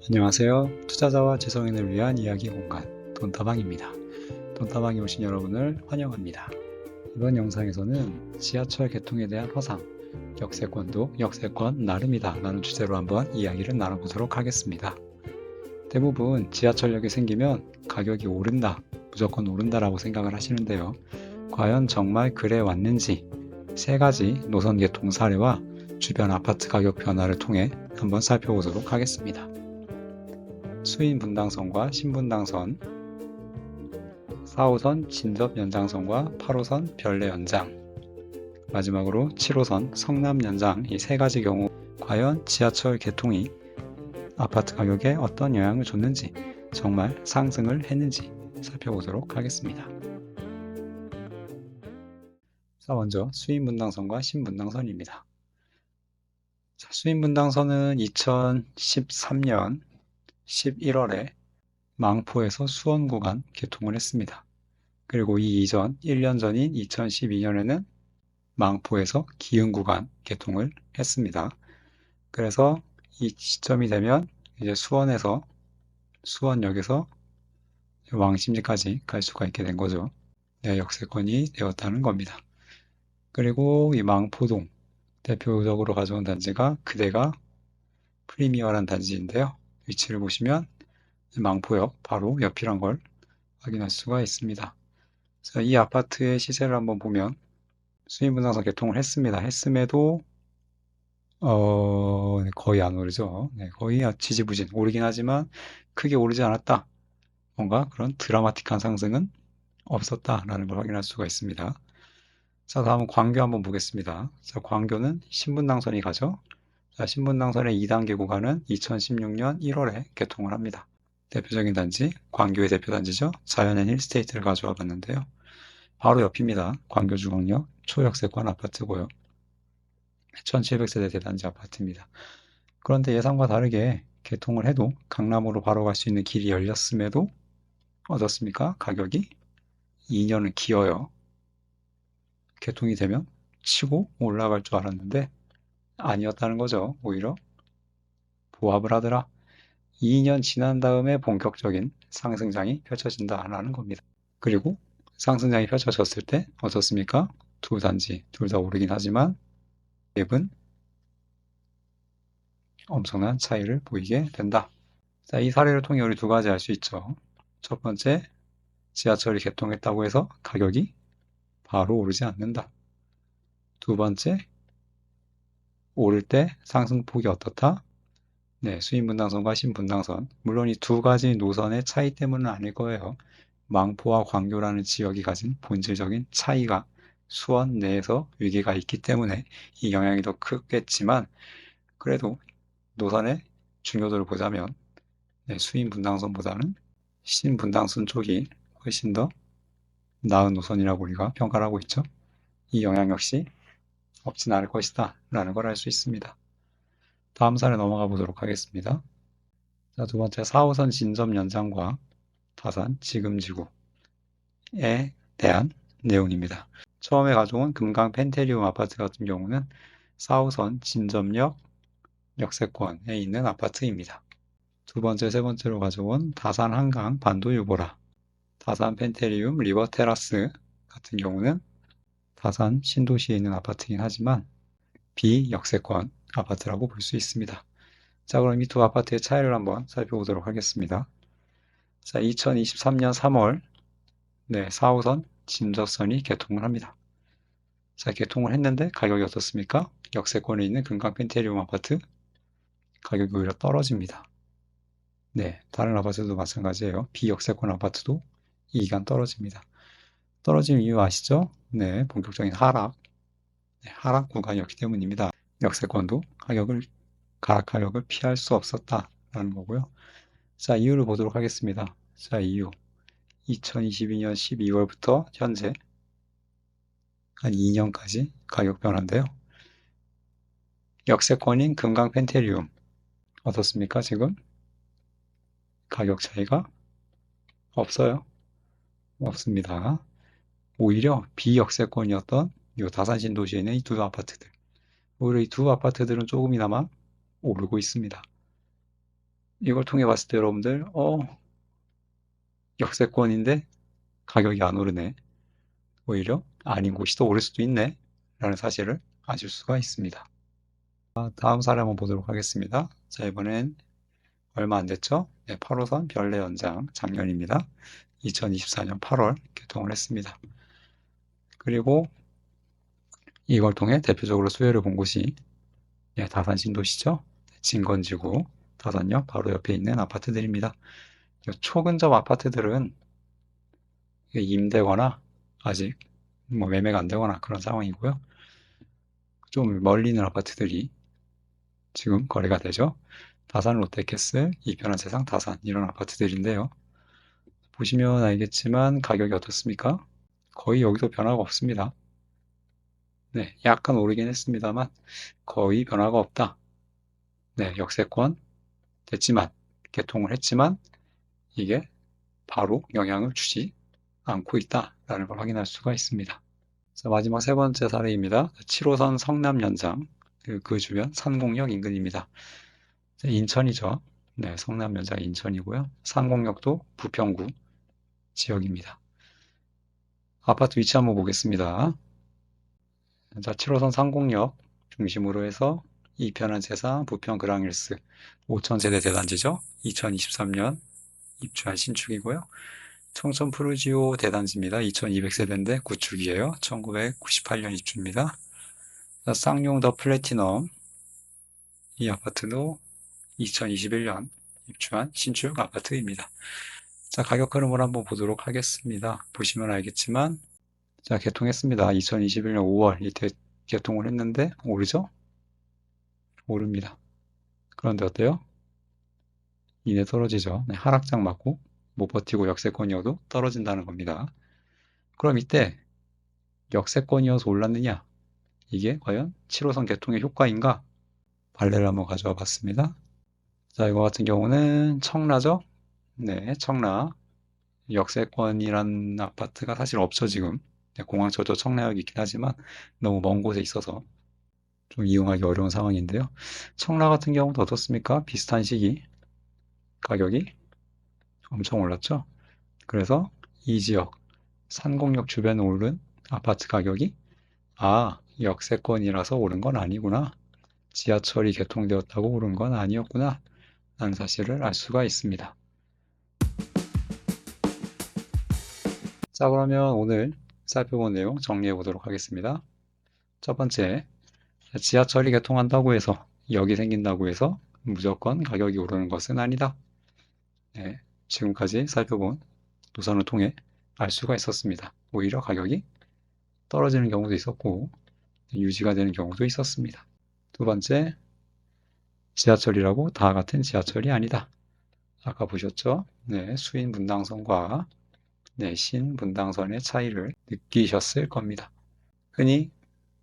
안녕하세요. 투자자와 지성인을 위한 이야기 공간 돈다방입니다. 돈다방에 오신 여러분을 환영합니다. 이번 영상에서는 지하철 개통에 대한 허상, 역세권도 역세권 나름이다 라는 주제로 한번 이야기를 나눠보도록 하겠습니다. 대부분 지하철역이 생기면 가격이 오른다, 무조건 오른다라고 생각을 하시는데요. 과연 정말 그래 왔는지 세 가지 노선 개통 사례와 주변 아파트 가격 변화를 통해 한번 살펴보도록 하겠습니다. 수인 분당선과 신분당선, 4호선 진접 연장선과 8호선 별내 연장, 마지막으로 7호선 성남 연장 이 세 가지 경우 과연 지하철 개통이 아파트 가격에 어떤 영향을 줬는지 정말 상승을 했는지 살펴보도록 하겠습니다. 자, 먼저 수인 분당선과 신분당선입니다. 수인 분당선은 2013년 11월에 망포에서 수원 구간 개통을 했습니다. 그리고 이 이전 1년 전인 2012년에는 망포에서 기흥 구간 개통을 했습니다. 그래서 이 시점이 되면 이제 수원역에서 왕십리까지 갈 수가 있게 된 거죠. 네, 역세권이 되었다는 겁니다. 그리고 이 망포동 대표적으로 가져온 단지가 그대가 프리미어란 단지인데요. 위치를 보시면 망포역 바로 옆이란 걸 확인할 수가 있습니다. 자, 이 아파트의 시세를 한번 보면 수인분당선 개통을 했습니다. 했음에도 네, 거의 안 오르죠. 네, 거의 지지부진 오르긴 하지만 크게 오르지 않았다. 뭔가 그런 드라마틱한 상승은 없었다라는 걸 확인할 수가 있습니다. 자, 다음은 광교 한번 보겠습니다. 자, 광교는 신분당선이 가죠. 자, 신분당선의 2단계 구간은 2016년 1월에 개통을 합니다. 대표적인 단지, 광교의 대표 단지죠. 자연앤 힐스테이트를 가져와 봤는데요. 바로 옆입니다. 광교중앙역 초역세권 아파트고요. 1700세대 대단지 아파트입니다. 그런데 예상과 다르게 개통을 해도 강남으로 바로 갈 수 있는 길이 열렸음에도 어떻습니까? 가격이 2년은 기어요. 개통이 되면 치고 올라갈 줄 알았는데 아니었다는 거죠. 오히려 보합을 하더라. 2년 지난 다음에 본격적인 상승장이 펼쳐진다라는 겁니다. 그리고 상승장이 펼쳐졌을 때 어떻습니까? 두 단지 둘 다 오르긴 하지만 갭은 엄청난 차이를 보이게 된다. 자, 이 사례를 통해 우리 두 가지 알 수 있죠. 첫 번째, 지하철이 개통했다고 해서 가격이 바로 오르지 않는다. 두 번째, 오를 때 상승폭이 어떻다? 네, 수인분당선과 신분당선. 물론 이 두 가지 노선의 차이 때문은 아닐 거예요. 망포와 광교라는 지역이 가진 본질적인 차이가 수원 내에서 위기가 있기 때문에 이 영향이 더 크겠지만 그래도 노선의 중요도를 보자면 네, 수인분당선보다는 신분당선 쪽이 훨씬 더 나은 노선이라고 우리가 평가를 하고 있죠. 이 영향 역시 없진 않을 것이다 라는 걸 알 수 있습니다. 다음 사례 넘어가 보도록 하겠습니다. 자, 두 번째 4호선 진접 연장과 다산 지금지구에 대한 내용입니다. 처음에 가져온 금강 펜테리움 아파트 같은 경우는 4호선 진접역 역세권에 있는 아파트입니다. 두 번째, 세 번째로 가져온 다산 한강 반도 유보라, 다산 펜테리움 리버 테라스 같은 경우는 다산 신도시에 있는 아파트이긴 하지만 비역세권 아파트라고 볼 수 있습니다. 자, 그럼 이 두 아파트의 차이를 한번 살펴보도록 하겠습니다. 자, 2023년 3월 4호선 진저선이 개통을 합니다. 자, 개통을 했는데 가격이 어떻습니까? 역세권에 있는 금강 펜테리움 아파트 가격이 오히려 떨어집니다. 네, 다른 아파트도 마찬가지예요. 비역세권 아파트도 이 기간 떨어집니다. 떨어진 이유 아시죠? 네, 본격적인 하락 하락 구간이었기 때문입니다. 역세권도 가격을 피할 수 없었다라는 거고요. 자, 이유를 보도록 하겠습니다. 자, 이유. 2022년 12월부터 현재 한 2년까지 가격 변화인데요. 역세권인 금강 펜테리움 어떻습니까? 지금 가격 차이가 없어요. 없습니다. 오히려 비역세권이었던 이 다산 신도시에 있는 이 두 아파트들 오히려 이 두 아파트들은 조금이나마 오르고 있습니다. 이걸 통해 봤을 때 여러분들, 역세권인데 가격이 안 오르네. 오히려 아닌 곳이 더 오를 수도 있네. 라는 사실을 아실 수가 있습니다. 다음 사례 한번 보도록 하겠습니다. 자, 이번엔 얼마 안 됐죠? 네, 8호선 별내 연장 작년입니다. 2024년 8월 개통을 했습니다. 그리고 이걸 통해 대표적으로 수혜를 본 곳이 다산 신도시죠. 진건지구 다산역 바로 옆에 있는 아파트들입니다. 초근접 아파트들은 임대거나 아직 매매가 안 되거나 그런 상황이고요. 좀 멀리 있는 아파트들이 지금 거래가 되죠. 다산 롯데캐슬, 이편한 세상 다산 이런 아파트들인데요. 보시면 알겠지만 가격이 어떻습니까? 거의 여기도 변화가 없습니다. 네, 약간 오르긴 했습니다만 거의 변화가 없다. 네, 역세권 됐지만 개통을 했지만 이게 바로 영향을 주지 않고 있다라는 걸 확인할 수가 있습니다. 자, 마지막 세 번째 사례입니다. 7호선 성남 연장 그 주변 산곡역 인근입니다. 인천이죠. 네, 성남 연장 인천이고요. 산곡역도 부평구 지역입니다. 아파트 위치 한번 보겠습니다. 자, 7호선 상곡역 중심으로 해서 이편한 세상, 부평 그랑힐스 5,000세대 대단지죠. 2023년 입주한 신축이고요. 청천 푸르지오 대단지입니다. 2200세대인데 구축이에요. 1998년 입주입니다. 자, 쌍용 더 플래티넘 이 아파트도 2021년 입주한 신축 아파트입니다. 자, 가격 흐름을 한번 보도록 하겠습니다. 보시면 알겠지만 자, 개통했습니다. 2021년 5월 이때 개통을 했는데 오르죠? 오릅니다. 그런데 어때요? 이내 떨어지죠. 네, 하락장 맞고 못 버티고 역세권이어도 떨어진다는 겁니다. 그럼 이때 역세권이어서 올랐느냐? 이게 과연 7호선 개통의 효과인가? 발레를 한번 가져와 봤습니다. 자, 이거 같은 경우는 청라죠? 네, 청라. 역세권이란 아파트가 사실 없죠, 지금. 네, 공항철도 청라역이 있긴 하지만 너무 먼 곳에 있어서 좀 이용하기 어려운 상황인데요. 청라 같은 경우도 어떻습니까? 비슷한 시기 가격이 엄청 올랐죠. 그래서 이 지역 산곡역 주변에 오른 아파트 가격이 역세권이라서 오른 건 아니구나. 지하철이 개통되었다고 오른 건 아니었구나. 라는 사실을 알 수가 있습니다. 자, 그러면 오늘 살펴본 내용 정리해 보도록 하겠습니다. 첫 번째, 지하철이 개통한다고 해서 역이 생긴다고 해서 무조건 가격이 오르는 것은 아니다. 네, 지금까지 살펴본 노선을 통해 알 수가 있었습니다. 오히려 가격이 떨어지는 경우도 있었고 유지가 되는 경우도 있었습니다. 두 번째, 지하철이라고 다 같은 지하철이 아니다. 아까 보셨죠? 네, 수인 분당선과 신 분당선의 차이를 느끼셨을 겁니다. 흔히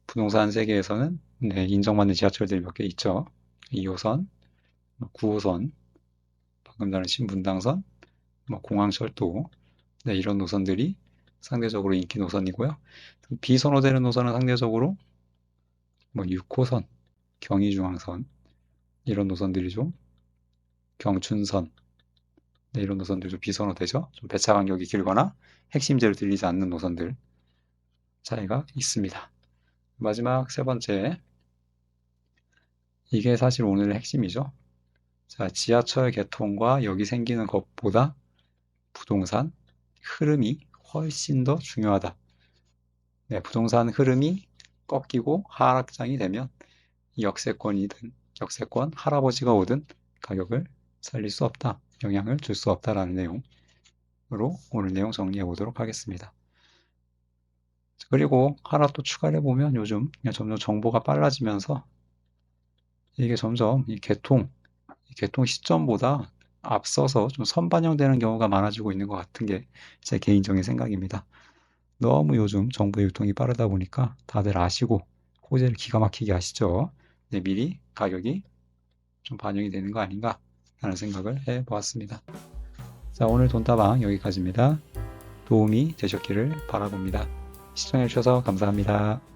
부동산 세계에서는 인정받는 지하철들이 몇 개 있죠. 2호선, 9호선, 방금 전에 신분당선, 공항철도 이런 노선들이 상대적으로 인기 노선이고요. 비선호되는 노선은 상대적으로 6호선, 경의중앙선 이런 노선들이 좀 경춘선 이런 노선들이 좀 비선호되죠. 좀 배차 간격이 길거나 핵심지를 들리지 않는 노선들 차이가 있습니다. 마지막 세 번째, 이게 사실 오늘의 핵심이죠. 자, 지하철 개통과 역이 생기는 것보다 부동산 흐름이 훨씬 더 중요하다. 네, 부동산 흐름이 꺾이고 하락장이 되면 역세권이든 역세권 할아버지가 오든 가격을 살릴 수 없다. 영향을 줄 수 없다라는 내용으로 오늘 내용 정리해 보도록 하겠습니다. 그리고 하나 또 추가를 해보면 요즘 점점 정보가 빨라지면서 이게 점점 이 개통 시점보다 앞서서 좀 선반영되는 경우가 많아지고 있는 것 같은 게 제 개인적인 생각입니다. 너무 요즘 정보 유통이 빠르다 보니까 다들 아시고 호재를 기가 막히게 아시죠? 네, 미리 가격이 좀 반영이 되는 거 아닌가 하는 생각을 해보았습니다. 자, 오늘 돈다방 여기까지입니다. 도움이 되셨기를 바라봅니다. 시청해주셔서 감사합니다.